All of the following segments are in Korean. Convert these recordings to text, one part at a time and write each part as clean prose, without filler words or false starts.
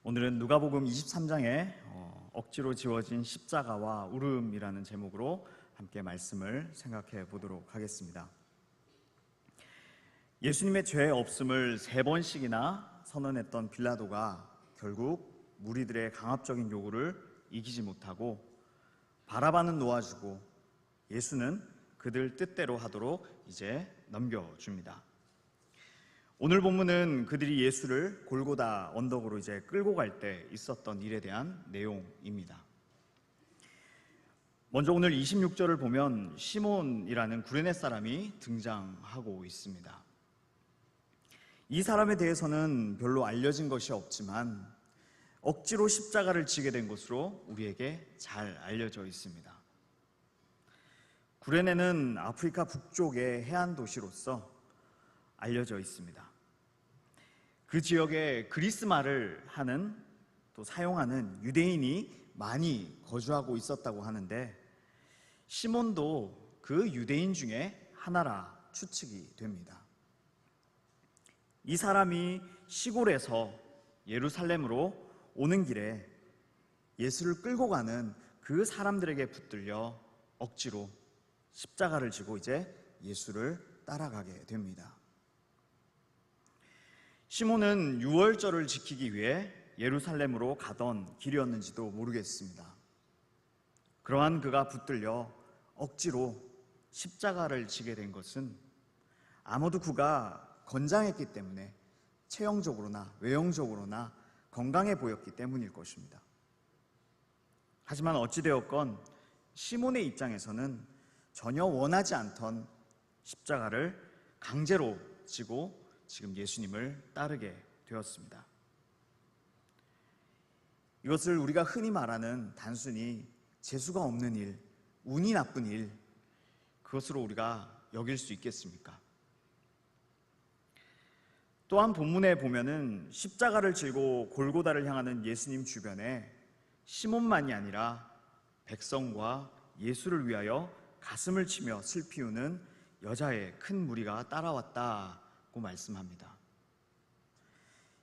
오늘은 누가복음 23장에 억지로 지워진 십자가와 울음이라는 제목으로 함께 말씀을 생각해 보도록 하겠습니다. 예수님의 죄 없음을 3번씩이나 선언했던 빌라도가 결국 무리들의 강압적인 요구를 이기지 못하고 바라바는 놓아주고 예수는 그들 뜻대로 하도록 이제 넘겨줍니다. 오늘 본문은 그들이 예수를 골고다 언덕으로 이제 끌고 갈 때 있었던 일에 대한 내용입니다. 먼저 오늘 26절을 보면 시몬이라는 구레네 사람이 등장하고 있습니다. 이 사람에 대해서는 별로 알려진 것이 없지만 억지로 십자가를 지게 된 것으로 우리에게 잘 알려져 있습니다. 구레네는 아프리카 북쪽의 해안 도시로서 알려져 있습니다. 그 지역에 그리스 말을 하는 또 사용하는 유대인이 많이 거주하고 있었다고 하는데 시몬도 그 유대인 중에 하나라 추측이 됩니다. 이 사람이 시골에서 예루살렘으로 오는 길에 예수를 끌고 가는 그 사람들에게 붙들려 억지로 십자가를 지고 이제 예수를 따라가게 됩니다. 시몬은 유월절을 지키기 위해 예루살렘으로 가던 길이었는지도 모르겠습니다. 그러한 그가 붙들려 억지로 십자가를 지게 된 것은 아무도 그가 건장했기 때문에 체형적으로나 외형적으로나 건강해 보였기 때문일 것입니다. 하지만 어찌되었건 시몬의 입장에서는 전혀 원하지 않던 십자가를 강제로 지고 지금 예수님을 따르게 되었습니다. 이것을 우리가 흔히 말하는 단순히 재수가 없는 일, 운이 나쁜 일, 그것으로 우리가 여길 수 있겠습니까? 또한 본문에 보면은 십자가를 지고 골고다를 향하는 예수님 주변에 시몬만이 아니라 백성과 예수를 위하여 가슴을 치며 슬피 우는 여자의 큰 무리가 따라왔다고 말씀합니다.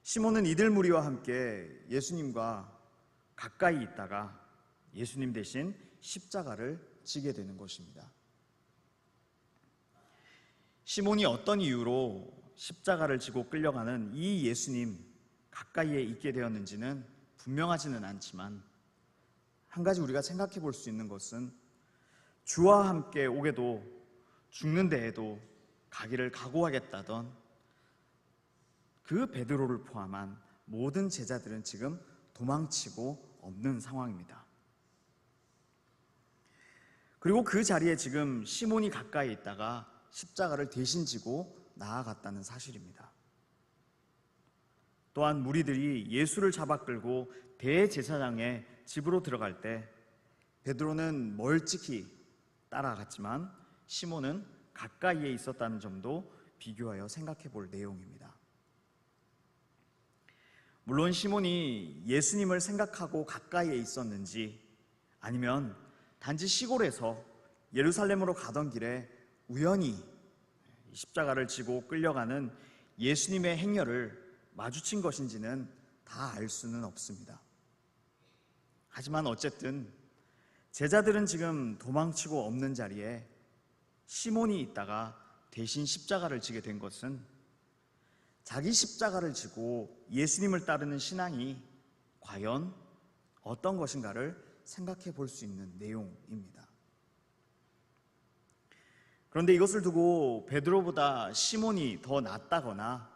시몬은 이들 무리와 함께 예수님과 가까이 있다가 예수님 대신 십자가를 지게 되는 것입니다. 시몬이 어떤 이유로 십자가를 지고 끌려가는 이 예수님 가까이에 있게 되었는지는 분명하지는 않지만 한 가지 우리가 생각해 볼 수 있는 것은 주와 함께 오게도 죽는 데에도 가기를 각오하겠다던 그 베드로를 포함한 모든 제자들은 지금 도망치고 없는 상황입니다. 그리고 그 자리에 지금 시몬이 가까이 있다가 십자가를 대신 지고 나아갔다는 사실입니다. 또한 무리들이 예수를 잡아 끌고 대제사장의 집으로 들어갈 때 베드로는 멀찍이 따라갔지만 시몬은 가까이에 있었다는 점도 비교하여 생각해 볼 내용입니다. 물론 시몬이 예수님을 생각하고 가까이에 있었는지 아니면 단지 시골에서 예루살렘으로 가던 길에 우연히 십자가를 지고 끌려가는 예수님의 행렬을 마주친 것인지는 다 알 수는 없습니다. 하지만 어쨌든 제자들은 지금 도망치고 없는 자리에 시몬이 있다가 대신 십자가를 지게 된 것은 자기 십자가를 지고 예수님을 따르는 신앙이 과연 어떤 것인가를 생각해 볼 수 있는 내용입니다. 그런데 이것을 두고 베드로보다 시몬이 더 낫다거나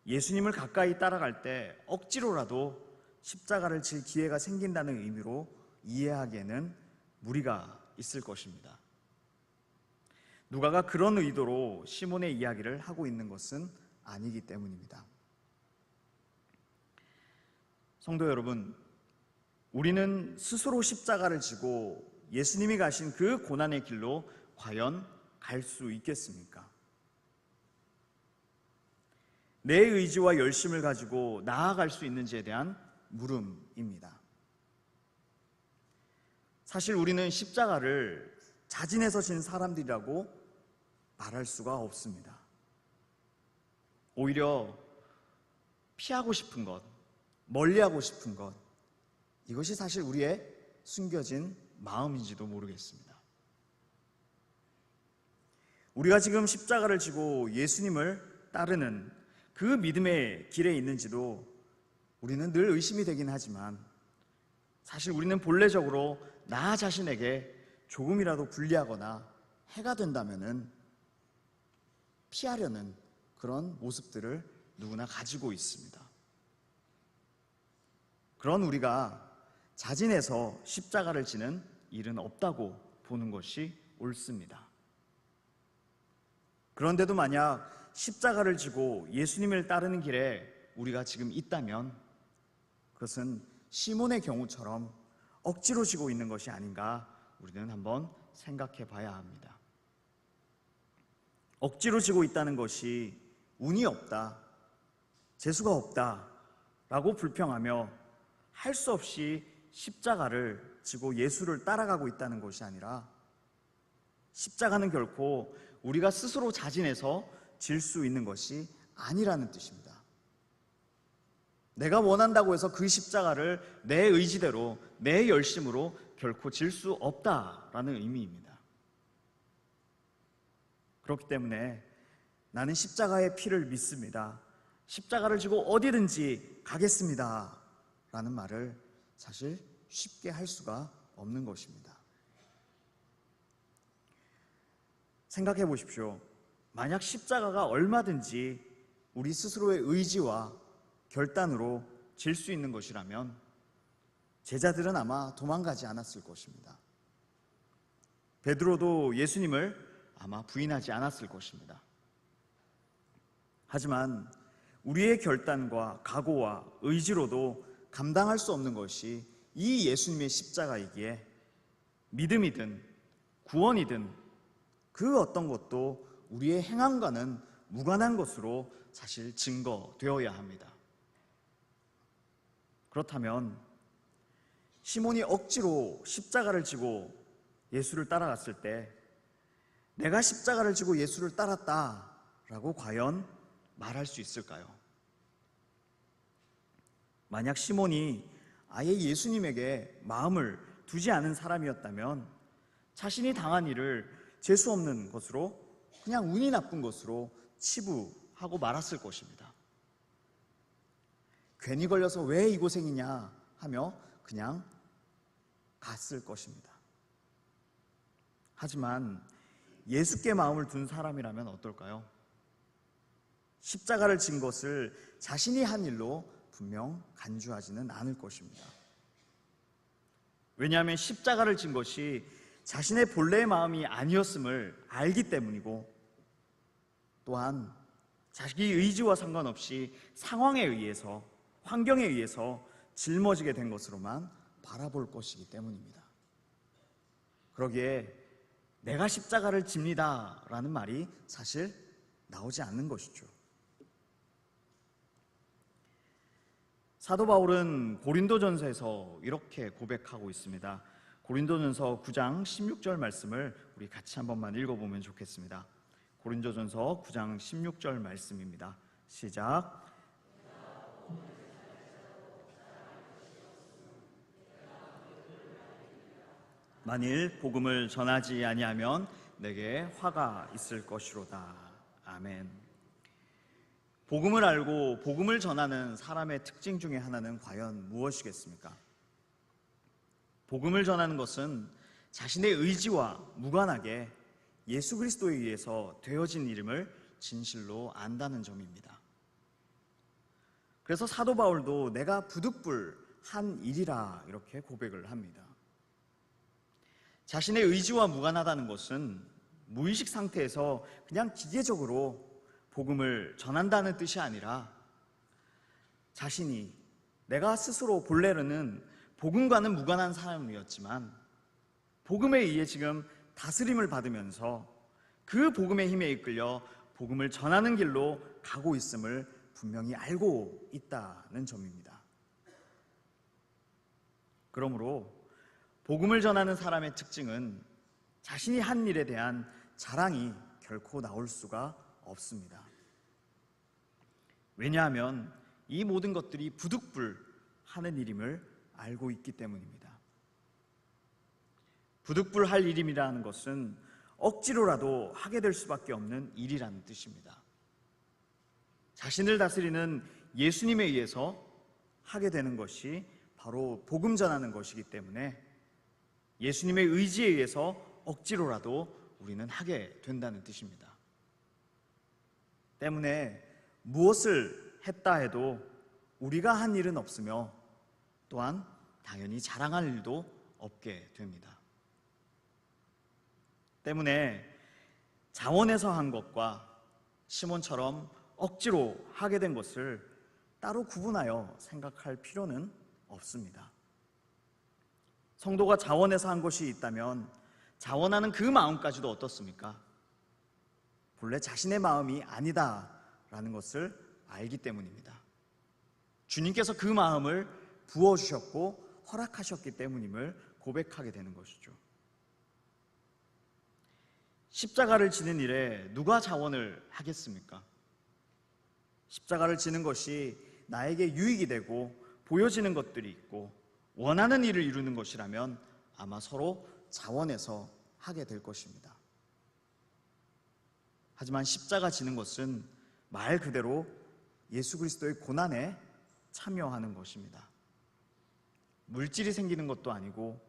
예수님을 가까이 따라갈 때 억지로라도 십자가를 질 기회가 생긴다는 의미로 이해하기에는 무리가 있을 것입니다. 누가가 그런 의도로 시몬의 이야기를 하고 있는 것은 아니기 때문입니다. 성도 여러분, 우리는 스스로 십자가를 지고 예수님이 가신 그 고난의 길로 과연 갈 수 있겠습니까? 내 의지와 열심을 가지고 나아갈 수 있는지에 대한 물음입니다. 사실 우리는 십자가를 자진해서 진 사람들이라고 말할 수가 없습니다. 오히려 피하고 싶은 것, 멀리하고 싶은 것, 이것이 사실 우리의 숨겨진 마음인지도 모르겠습니다. 우리가 지금 십자가를 지고 예수님을 따르는 그 믿음의 길에 있는지도 우리는 늘 의심이 되긴 하지만, 사실 우리는 본래적으로 나 자신에게 조금이라도 불리하거나 해가 된다면은 피하려는 그런 모습들을 누구나 가지고 있습니다. 그런 우리가 자진해서 십자가를 지는 일은 없다고 보는 것이 옳습니다. 그런데도 만약 십자가를 지고 예수님을 따르는 길에 우리가 지금 있다면 그것은 시몬의 경우처럼 억지로 지고 있는 것이 아닌가 우리는 한번 생각해 봐야 합니다. 억지로 지고 있다는 것이 운이 없다, 재수가 없다 라고 불평하며 할 수 없이 십자가를 지고 예수를 따라가고 있다는 것이 아니라, 십자가는 결코 우리가 스스로 자진해서 질 수 있는 것이 아니라는 뜻입니다. 내가 원한다고 해서 그 십자가를 내 의지대로, 내 열심으로 결코 질 수 없다라는 의미입니다. 그렇기 때문에 나는 십자가의 피를 믿습니다, 십자가를 지고 어디든지 가겠습니다 라는 말을 사실 쉽게 할 수가 없는 것입니다. 생각해 보십시오. 만약 십자가가 얼마든지 우리 스스로의 의지와 결단으로 질 수 있는 것이라면 제자들은 아마 도망가지 않았을 것입니다. 베드로도 예수님을 아마 부인하지 않았을 것입니다. 하지만 우리의 결단과 각오와 의지로도 감당할 수 없는 것이 이 예수님의 십자가이기에 믿음이든 구원이든 그 어떤 것도 우리의 행함과는 무관한 것으로 사실 증거되어야 합니다. 그렇다면 시몬이 억지로 십자가를 지고 예수를 따라갔을 때 내가 십자가를 지고 예수를 따랐다라고 과연 말할 수 있을까요? 만약 시몬이 아예 예수님에게 마음을 두지 않은 사람이었다면 자신이 당한 일을 재수 없는 것으로, 그냥 운이 나쁜 것으로 치부하고 말았을 것입니다. 괜히 걸려서 왜 이 고생이냐 하며 그냥 갔을 것입니다. 하지만 예수께 마음을 둔 사람이라면 어떨까요? 십자가를 진 것을 자신이 한 일로 분명 간주하지는 않을 것입니다. 왜냐하면 십자가를 진 것이 자신의 본래의 마음이 아니었음을 알기 때문이고, 또한 자기 의지와 상관없이 상황에 의해서, 환경에 의해서 짊어지게 된 것으로만 바라볼 것이기 때문입니다. 그러기에 내가 십자가를 집니다 라는 말이 사실 나오지 않는 것이죠. 사도 바울은 고린도전서에서 이렇게 고백하고 있습니다. 고린도전서 9장 16절 말씀을 우리 같이 한 번만 읽어보면 좋겠습니다. 고린도전서 9장 16절 말씀입니다. 시작. 만일 복음을 전하지 아니하면 내게 화가 있을 것이로다. 아멘. 복음을 알고 복음을 전하는 사람의 특징 중에 하나는 과연 무엇이겠습니까? 복음을 전하는 것은 자신의 의지와 무관하게 예수 그리스도에 의해서 되어진 이름을 진실로 안다는 점입니다. 그래서 사도 바울도 내가 부득불한 일이라 이렇게 고백을 합니다. 자신의 의지와 무관하다는 것은 무의식 상태에서 그냥 기계적으로 복음을 전한다는 뜻이 아니라, 자신이, 내가 스스로 본래는 복음과는 무관한 사람이었지만 복음에 의해 지금 다스림을 받으면서 그 복음의 힘에 이끌려 복음을 전하는 길로 가고 있음을 분명히 알고 있다는 점입니다. 그러므로 복음을 전하는 사람의 특징은 자신이 한 일에 대한 자랑이 결코 나올 수가 없습니다. 왜냐하면 이 모든 것들이 부득불 하는 일임을 알고 있기 때문입니다. 부득불할 일임이라는 것은 억지로라도 하게 될 수밖에 없는 일이라는 뜻입니다. 자신을 다스리는 예수님에 의해서 하게 되는 것이 바로 복음 전하는 것이기 때문에 예수님의 의지에 의해서 억지로라도 우리는 하게 된다는 뜻입니다. 때문에 무엇을 했다 해도 우리가 한 일은 없으며 또한 당연히 자랑할 일도 없게 됩니다. 때문에 자원해서 한 것과 시몬처럼 억지로 하게 된 것을 따로 구분하여 생각할 필요는 없습니다. 성도가 자원해서 한 것이 있다면 자원하는 그 마음까지도 어떻습니까? 본래 자신의 마음이 아니다라는 것을 알기 때문입니다. 주님께서 그 마음을 부어주셨고 허락하셨기 때문임을 고백하게 되는 것이죠. 십자가를 지는 일에 누가 자원을 하겠습니까? 십자가를 지는 것이 나에게 유익이 되고 보여지는 것들이 있고 원하는 일을 이루는 것이라면 아마 서로 자원해서 하게 될 것입니다. 하지만 십자가 지는 것은 말 그대로 예수 그리스도의 고난에 참여하는 것입니다. 물질이 생기는 것도 아니고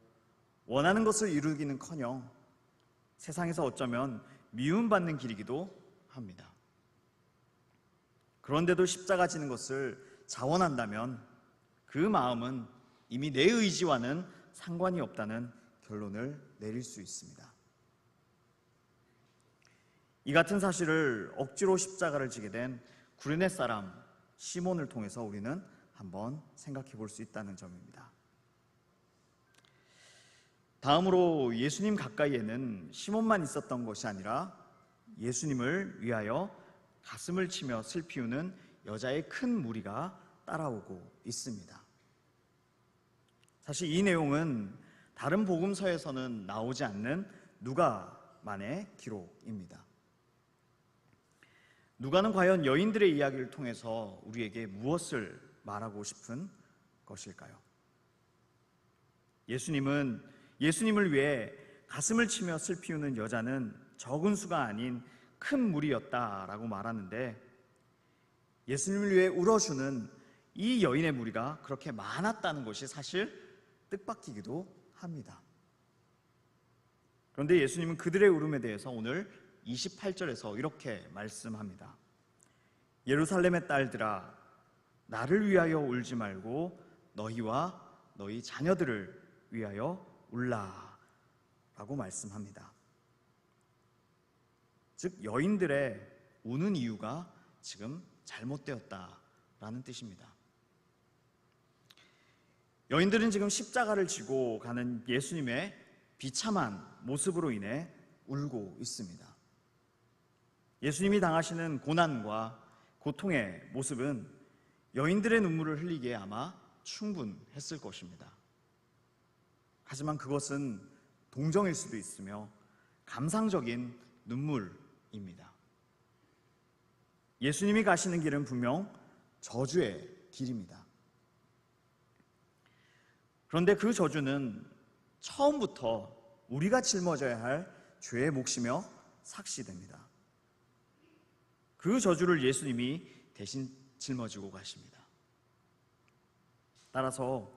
원하는 것을 이루기는커녕 세상에서 어쩌면 미움받는 길이기도 합니다. 그런데도 십자가 지는 것을 자원한다면 그 마음은 이미 내 의지와는 상관이 없다는 결론을 내릴 수 있습니다. 이 같은 사실을 억지로 십자가를 지게 된 구레네 사람 시몬을 통해서 우리는 한번 생각해 볼 수 있다는 점입니다. 다음으로 예수님 가까이에는 시몬만 있었던 것이 아니라 예수님을 위하여 가슴을 치며 슬피 우는 여자의 큰 무리가 따라오고 있습니다. 사실 이 내용은 다른 복음서에서는 나오지 않는 누가만의 기록입니다. 누가는 과연 여인들의 이야기를 통해서 우리에게 무엇을 말하고 싶은 것일까요? 예수님을 위해 가슴을 치며 슬피 우는 여자는 적은 수가 아닌 큰 무리였다라고 말하는데 예수님을 위해 울어주는 이 여인의 무리가 그렇게 많았다는 것이 사실 뜻밖이기도 합니다. 그런데 예수님은 그들의 울음에 대해서 오늘 28절에서 이렇게 말씀합니다. 예루살렘의 딸들아, 나를 위하여 울지 말고 너희와 너희 자녀들을 위하여 울라 라고 말씀합니다. 즉 여인들의 우는 이유가 지금 잘못되었다라는 뜻입니다. 여인들은 지금 십자가를 지고 가는 예수님의 비참한 모습으로 인해 울고 있습니다. 예수님이 당하시는 고난과 고통의 모습은 여인들의 눈물을 흘리기에 아마 충분했을 것입니다. 하지만 그것은 동정일 수도 있으며 감상적인 눈물입니다. 예수님이 가시는 길은 분명 저주의 길입니다. 그런데 그 저주는 처음부터 우리가 짊어져야 할 죄의 몫이며 삭시됩니다. 그 저주를 예수님이 대신 짊어지고 가십니다. 따라서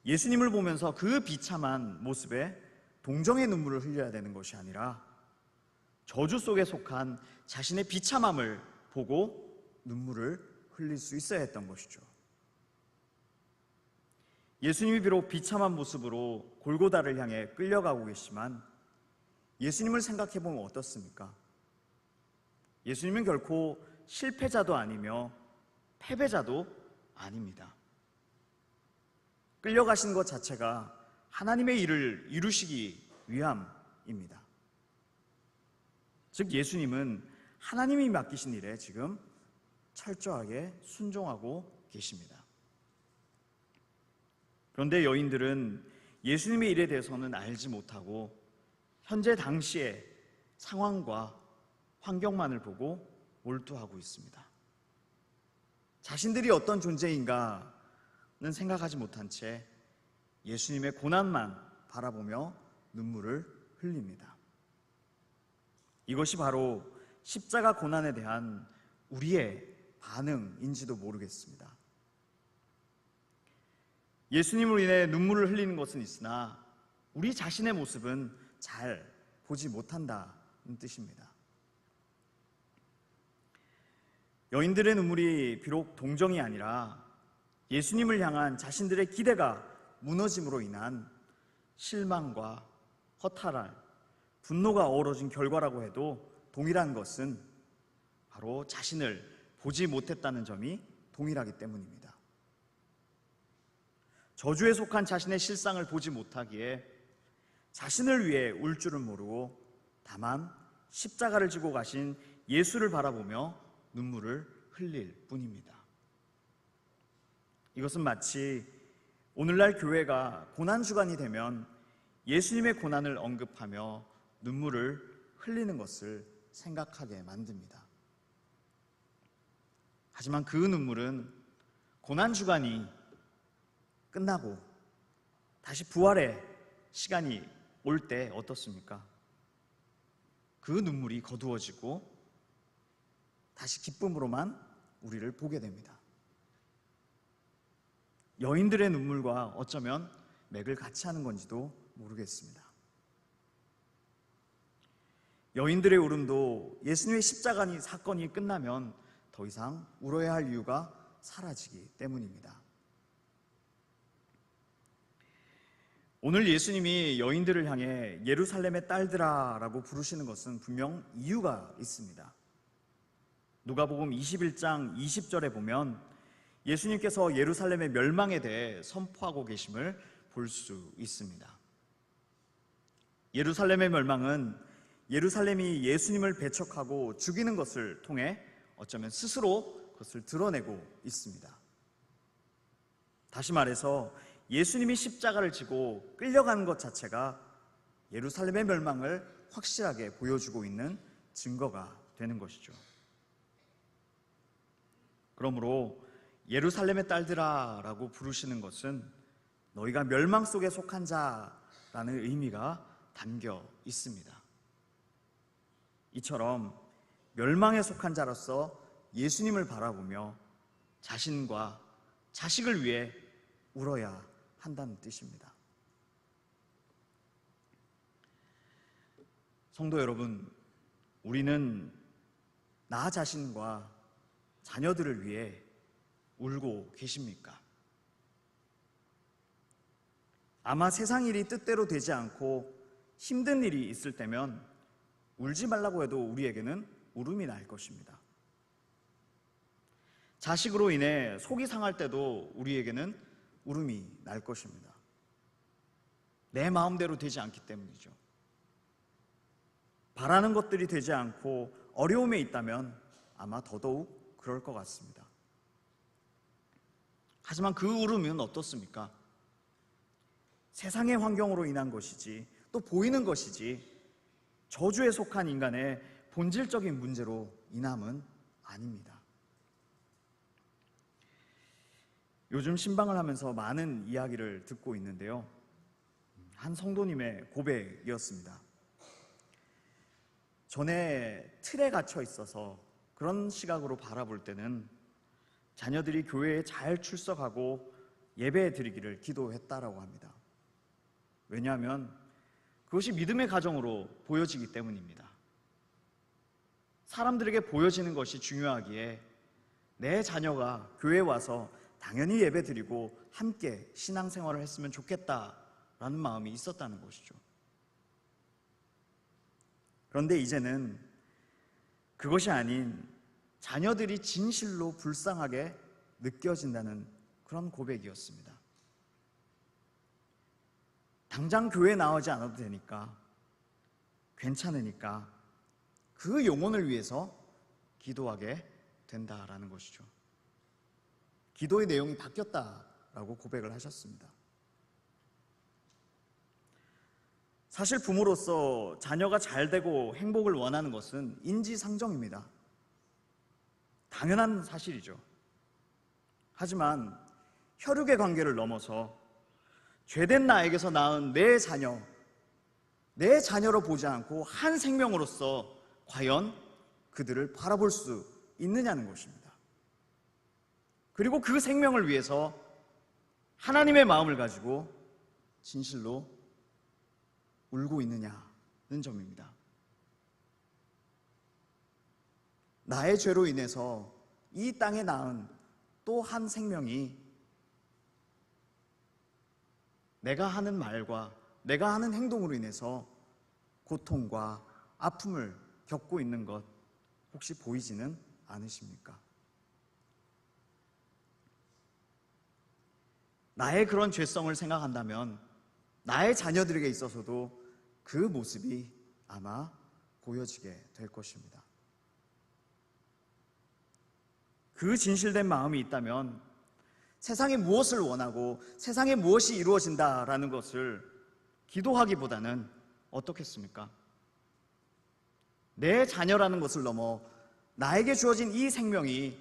예수님을 보면서 그 비참한 모습에 동정의 눈물을 흘려야 되는 것이 아니라 저주 속에 속한 자신의 비참함을 보고 눈물을 흘릴 수 있어야 했던 것이죠. 예수님이 비록 비참한 모습으로 골고다를 향해 끌려가고 계시지만 예수님을 생각해 보면 어떻습니까? 예수님은 결코 실패자도 아니며 패배자도 아닙니다. 끌려가신 것 자체가 하나님의 일을 이루시기 위함입니다. 즉 예수님은 하나님이 맡기신 일에 지금 철저하게 순종하고 계십니다. 그런데 여인들은 예수님의 일에 대해서는 알지 못하고 현재 당시의 상황과 환경만을 보고 몰두하고 있습니다. 자신들이 어떤 존재인가 생각하지 못한 채 예수님의 고난만 바라보며 눈물을 흘립니다. 이것이 바로 십자가 고난에 대한 우리의 반응인지도 모르겠습니다. 예수님으로 인해 눈물을 흘리는 것은 있으나 우리 자신의 모습은 잘 보지 못한다는 뜻입니다. 여인들의 눈물이 비록 동정이 아니라 예수님을 향한 자신들의 기대가 무너짐으로 인한 실망과 허탈함, 분노가 어우러진 결과라고 해도 동일한 것은 바로 자신을 보지 못했다는 점이 동일하기 때문입니다. 저주에 속한 자신의 실상을 보지 못하기에 자신을 위해 울 줄은 모르고 다만 십자가를 지고 가신 예수를 바라보며 눈물을 흘릴 뿐입니다. 이것은 마치 오늘날 교회가 고난주간이 되면 예수님의 고난을 언급하며 눈물을 흘리는 것을 생각하게 만듭니다. 하지만 그 눈물은 고난주간이 끝나고 다시 부활의 시간이 올 때 어떻습니까? 그 눈물이 거두어지고 다시 기쁨으로만 우리를 보게 됩니다. 여인들의 눈물과 어쩌면 맥을 같이 하는 건지도 모르겠습니다. 여인들의 울음도 예수님의 십자가 사건이 끝나면 더 이상 울어야 할 이유가 사라지기 때문입니다. 오늘 예수님이 여인들을 향해 예루살렘의 딸들아 라고 부르시는 것은 분명 이유가 있습니다. 누가복음 21장 20절에 보면 예수님께서 예루살렘의 멸망에 대해 선포하고 계심을 볼 수 있습니다. 예루살렘의 멸망은 예루살렘이 예수님을 배척하고 죽이는 것을 통해 어쩌면 스스로 그것을 드러내고 있습니다. 다시 말해서 예수님이 십자가를 지고 끌려가는 것 자체가 예루살렘의 멸망을 확실하게 보여주고 있는 증거가 되는 것이죠. 그러므로 예루살렘의 딸들아 라고 부르시는 것은 너희가 멸망 속에 속한 자라는 의미가 담겨 있습니다. 이처럼 멸망에 속한 자로서 예수님을 바라보며 자신과 자식을 위해 울어야 한다는 뜻입니다. 성도 여러분, 우리는 나 자신과 자녀들을 위해 울고 계십니까? 아마 세상 일이 뜻대로 되지 않고 힘든 일이 있을 때면 울지 말라고 해도 우리에게는 울음이 날 것입니다. 자식으로 인해 속이 상할 때도 우리에게는 울음이 날 것입니다. 내 마음대로 되지 않기 때문이죠. 바라는 것들이 되지 않고 어려움에 있다면 아마 더더욱 그럴 것 같습니다. 하지만 그 울음은 어떻습니까? 세상의 환경으로 인한 것이지 또 보이는 것이지 저주에 속한 인간의 본질적인 문제로 인함은 아닙니다. 요즘 신방을 하면서 많은 이야기를 듣고 있는데요. 한 성도님의 고백이었습니다. 전에 틀에 갇혀 있어서 그런 시각으로 바라볼 때는 자녀들이 교회에 잘 출석하고 예배 드리기를 기도했다라고 합니다. 왜냐하면 그것이 믿음의 가정으로 보여지기 때문입니다. 사람들에게 보여지는 것이 중요하기에 내 자녀가 교회에 와서 당연히 예배 드리고 함께 신앙생활을 했으면 좋겠다라는 마음이 있었다는 것이죠. 그런데 이제는 그것이 아닌 자녀들이 진실로 불쌍하게 느껴진다는 그런 고백이었습니다. 당장 교회 나오지 않아도 되니까, 괜찮으니까 그 영혼을 위해서 기도하게 된다라는 것이죠. 기도의 내용이 바뀌었다라고 고백을 하셨습니다. 사실 부모로서 자녀가 잘 되고 행복을 원하는 것은 인지상정입니다. 당연한 사실이죠. 하지만 혈육의 관계를 넘어서 죄된 나에게서 낳은 내 자녀, 내 자녀로 보지 않고 한 생명으로서 과연 그들을 바라볼 수 있느냐는 것입니다. 그리고 그 생명을 위해서 하나님의 마음을 가지고 진실로 울고 있느냐는 점입니다. 나의 죄로 인해서 이 땅에 낳은 또 한 생명이 내가 하는 말과 내가 하는 행동으로 인해서 고통과 아픔을 겪고 있는 것 혹시 보이지는 않으십니까? 나의 그런 죄성을 생각한다면 나의 자녀들에게 있어서도 그 모습이 아마 보여지게 될 것입니다. 그 진실된 마음이 있다면 세상에 무엇을 원하고 세상에 무엇이 이루어진다라는 것을 기도하기보다는 어떻겠습니까? 내 자녀라는 것을 넘어 나에게 주어진 이 생명이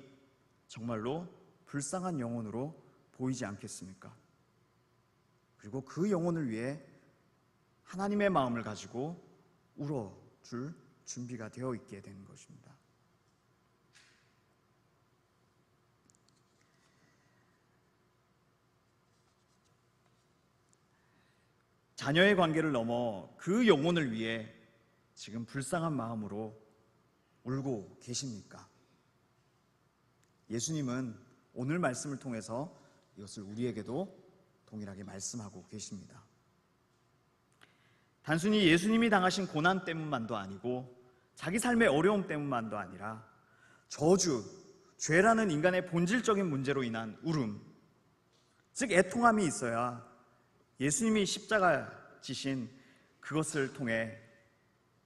정말로 불쌍한 영혼으로 보이지 않겠습니까? 그리고 그 영혼을 위해 하나님의 마음을 가지고 울어줄 준비가 되어 있게 되는 것입니다. 자녀의 관계를 넘어 그 영혼을 위해 지금 불쌍한 마음으로 울고 계십니까? 예수님은 오늘 말씀을 통해서 이것을 우리에게도 동일하게 말씀하고 계십니다. 단순히 예수님이 당하신 고난 때문만도 아니고 자기 삶의 어려움 때문만도 아니라 저주, 죄라는 인간의 본질적인 문제로 인한 울음, 즉 애통함이 있어야 예수님이 십자가 지신 그것을 통해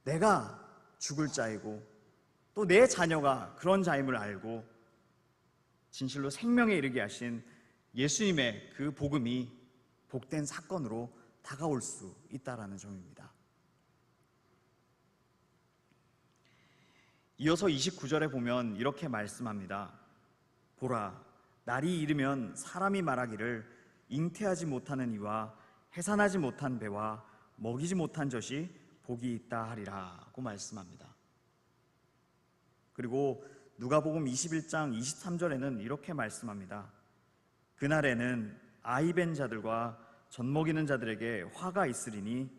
내가 죽을 자이고 또 내 자녀가 그런 자임을 알고 진실로 생명에 이르게 하신 예수님의 그 복음이 복된 사건으로 다가올 수 있다라는 점입니다. 이어서 29절에 보면 이렇게 말씀합니다. 보라, 날이 이르면 사람이 말하기를 잉태하지 못하는 이와 해산하지 못한 배와 먹이지 못한 젖이 복이 있다 하리라고 말씀합니다. 그리고 누가복음 21장 23절에는 이렇게 말씀합니다. 그날에는 아이 벤 자들과 젖 먹이는 자들에게 화가 있으리니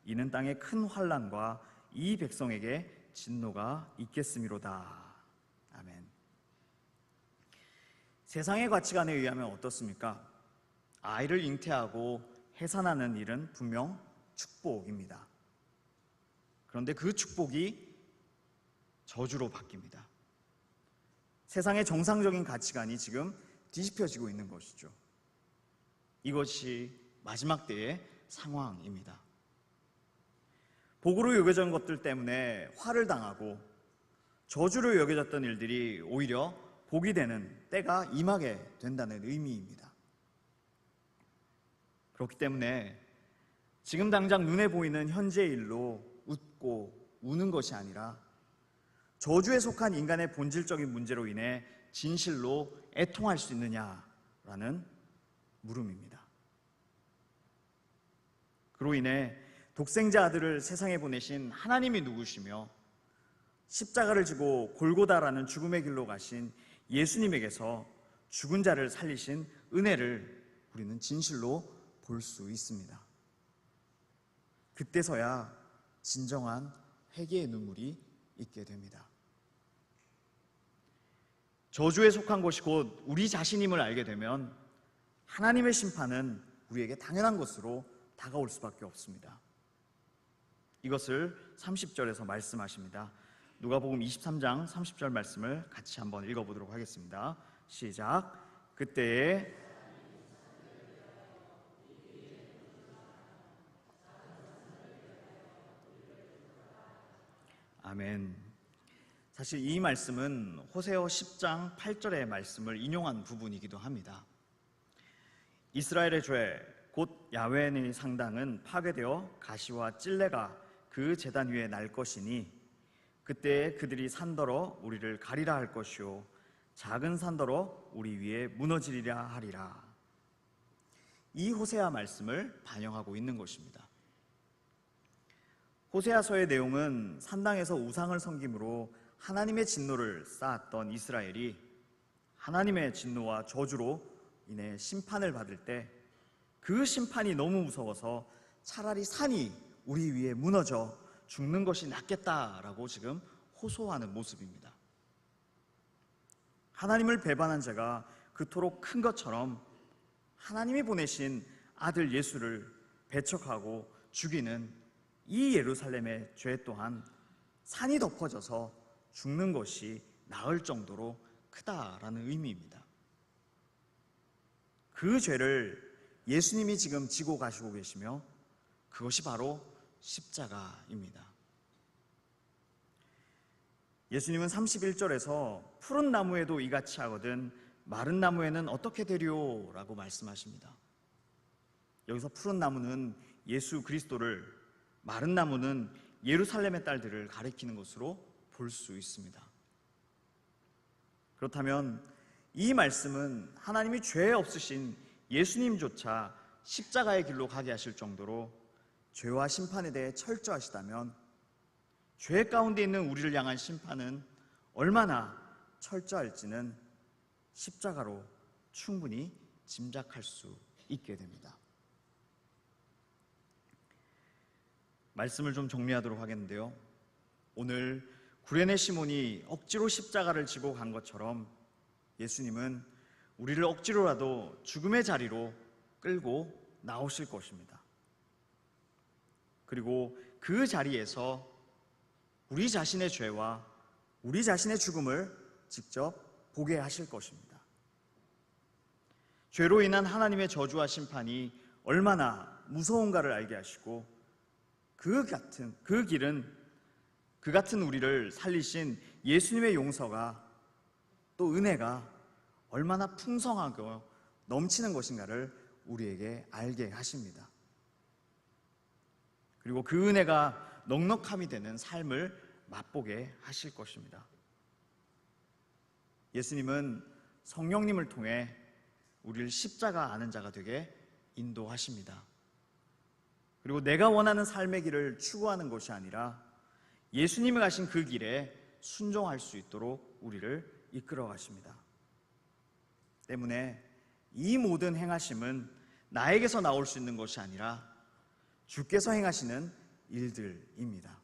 이는 땅에 큰 환난과 이 백성에게 진노가 있겠음이로다. 아멘. 세상의 가치관에 의하면 어떻습니까? 아이를 잉태하고 해산하는 일은 분명 축복입니다. 그런데 그 축복이 저주로 바뀝니다. 세상의 정상적인 가치관이 지금 뒤집혀지고 있는 것이죠. 이것이 마지막 때의 상황입니다. 복으로 여겨진 것들 때문에 화를 당하고 저주로 여겨졌던 일들이 오히려 복이 되는 때가 임하게 된다는 의미입니다. 그렇기 때문에 지금 당장 눈에 보이는 현재의 일로 웃고 우는 것이 아니라 저주에 속한 인간의 본질적인 문제로 인해 진실로 애통할 수 있느냐라는 물음입니다. 그로 인해 독생자 아들을 세상에 보내신 하나님이 누구시며 십자가를 지고 골고다라는 죽음의 길로 가신 예수님에게서 죽은 자를 살리신 은혜를 우리는 진실로 볼 수 있습니다. 그때서야 진정한 회개의 눈물이 있게 됩니다. 저주에 속한 것이 곧 우리 자신임을 알게 되면 하나님의 심판은 우리에게 당연한 것으로 다가올 수밖에 없습니다. 이것을 30절에서 말씀하십니다. 누가복음 23장 30절 말씀을 같이 한번 읽어보도록 하겠습니다. 시작. 그때에 아멘. 사실 이 말씀은 호세아 10장 8절의 말씀을 인용한 부분이기도 합니다. 이스라엘의 죄, 곧 야훼의 상당은 파괴되어 가시와 찔레가 그 제단 위에 날 것이니 그때 그들이 산더러 우리를 가리라 할 것이요 작은 산더러 우리 위에 무너지리라 하리라. 이 호세아 말씀을 반영하고 있는 것입니다. 호세아서의 내용은 산당에서 우상을 섬김으로 하나님의 진노를 쌓았던 이스라엘이 하나님의 진노와 저주로 인해 심판을 받을 때 그 심판이 너무 무서워서 차라리 산이 우리 위에 무너져 죽는 것이 낫겠다라고 지금 호소하는 모습입니다. 하나님을 배반한 자가 그토록 큰 것처럼 하나님이 보내신 아들 예수를 배척하고 죽이는 이 예루살렘의 죄 또한 산이 덮어져서 죽는 것이 나을 정도로 크다라는 의미입니다. 그 죄를 예수님이 지금 지고 가시고 계시며 그것이 바로 십자가입니다. 예수님은 31절에서 푸른 나무에도 이같이 하거든 마른 나무에는 어떻게 되리오? 라고 말씀하십니다. 여기서 푸른 나무는 예수 그리스도를, 마른 나무는 예루살렘의 딸들을 가리키는 것으로 볼 수 있습니다. 그렇다면 이 말씀은 하나님이 죄 없으신 예수님조차 십자가의 길로 가게 하실 정도로 죄와 심판에 대해 철저하시다면 죄 가운데 있는 우리를 향한 심판은 얼마나 철저할지는 십자가로 충분히 짐작할 수 있게 됩니다. 말씀을 좀 정리하도록 하겠는데요, 오늘 구레네 시몬이 억지로 십자가를 지고 간 것처럼 예수님은 우리를 억지로라도 죽음의 자리로 끌고 나오실 것입니다. 그리고 그 자리에서 우리 자신의 죄와 우리 자신의 죽음을 직접 보게 하실 것입니다. 죄로 인한 하나님의 저주와 심판이 얼마나 무서운가를 알게 하시고 그 같은 우리를 살리신 예수님의 용서가 또 은혜가 얼마나 풍성하고 넘치는 것인가를 우리에게 알게 하십니다. 그리고 그 은혜가 넉넉함이 되는 삶을 맛보게 하실 것입니다. 예수님은 성령님을 통해 우리를 십자가 아는 자가 되게 인도하십니다. 그리고 내가 원하는 삶의 길을 추구하는 것이 아니라 예수님이 가신 그 길에 순종할 수 있도록 우리를 이끌어 가십니다. 때문에 이 모든 행하심은 나에게서 나올 수 있는 것이 아니라 주께서 행하시는 일들입니다.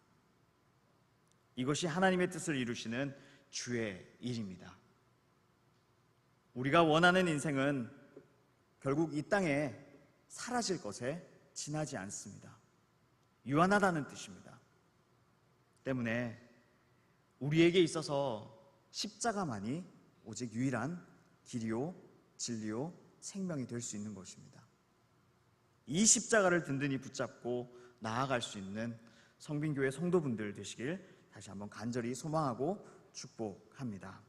이것이 하나님의 뜻을 이루시는 주의 일입니다. 우리가 원하는 인생은 결국 이 땅에 사라질 것에 지나지 않습니다. 유한하다는 뜻입니다. 때문에 우리에게 있어서 십자가만이 오직 유일한 길이요, 진리요, 생명이 될 수 있는 것입니다. 이 십자가를 든든히 붙잡고 나아갈 수 있는 성빈교회 성도분들 되시길 다시 한번 간절히 소망하고 축복합니다.